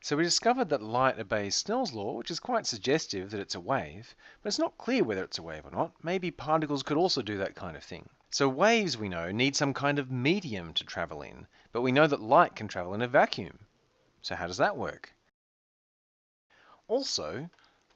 So we discovered that light obeys Snell's law, which is quite suggestive that it's a wave, but it's not clear whether it's a wave or not. Maybe particles could also do that kind of thing. So waves, we know, need some kind of medium to travel in, but we know that light can travel in a vacuum. So how does that work? Also,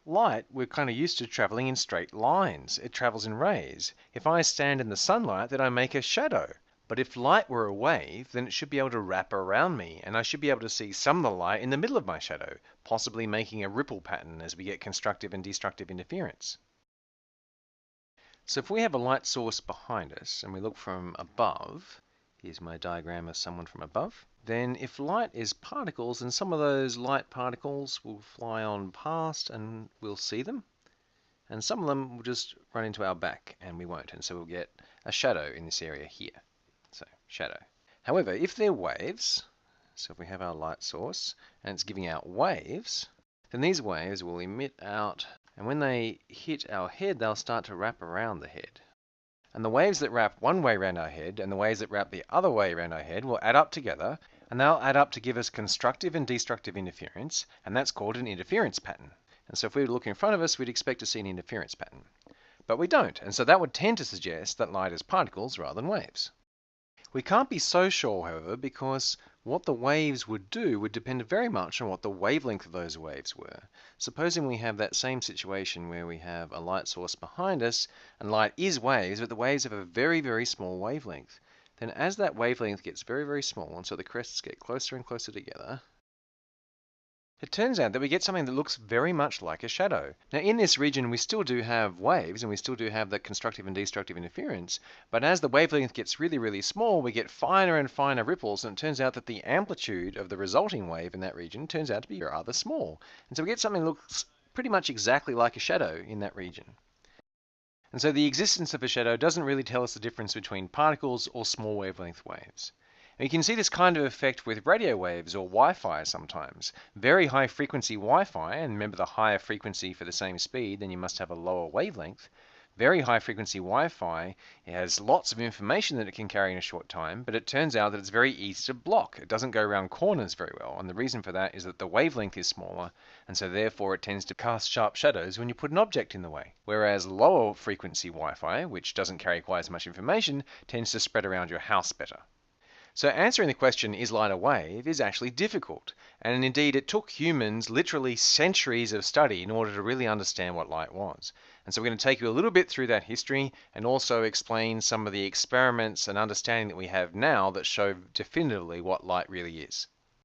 light, we're kind of used to traveling in straight lines. It travels in rays. If I stand in the sunlight, then I make a shadow. But if light were a wave, then it should be able to wrap around me, and I should be able to see some of the light in the middle of my shadow, possibly making a ripple pattern as we get constructive and destructive interference. So if we have a light source behind us, and we look from above, here's my diagram of someone from above, then if light is particles, then some of those light particles will fly on past and we'll see them, and some of them will just run into our back and we won't, and so we'll get a shadow in this area here. So, shadow. However, if they're waves, so if we have our light source and it's giving out waves, then these waves will emit out, and when they hit our head, they'll start to wrap around the head. And the waves that wrap one way around our head and the waves that wrap the other way around our head will add up together, and they'll add up to give us constructive and destructive interference, and that's called an interference pattern. And so if we were to look in front of us, we'd expect to see an interference pattern. But we don't, and so that would tend to suggest that light is particles rather than waves. We can't be so sure, however, because what the waves would do would depend very much on what the wavelength of those waves were. Supposing we have that same situation where we have a light source behind us, and light is waves, but the waves have a very, very small wavelength. Then as that wavelength gets very, very small, and so the crests get closer and closer together, it turns out that we get something that looks very much like a shadow. Now in this region we still do have waves and we still do have the constructive and destructive interference, but as the wavelength gets really, really small, we get finer and finer ripples, and it turns out that the amplitude of the resulting wave in that region turns out to be rather small. And so we get something that looks pretty much exactly like a shadow in that region. And so the existence of a shadow doesn't really tell us the difference between particles or small wavelength waves. And you can see this kind of effect with radio waves or Wi-Fi sometimes. Very high frequency Wi-Fi, and remember the higher frequency for the same speed, then you must have a lower wavelength. Very high frequency Wi-Fi has lots of information that it can carry in a short time, but it turns out that it's very easy to block. It doesn't go around corners very well, and the reason for that is that the wavelength is smaller, and so therefore it tends to cast sharp shadows when you put an object in the way. Whereas lower frequency Wi-Fi, which doesn't carry quite as much information, tends to spread around your house better. So answering the question, is light a wave, is actually difficult. And indeed, it took humans literally centuries of study in order to really understand what light was. And so we're going to take you a little bit through that history and also explain some of the experiments and understanding that we have now that show definitively what light really is.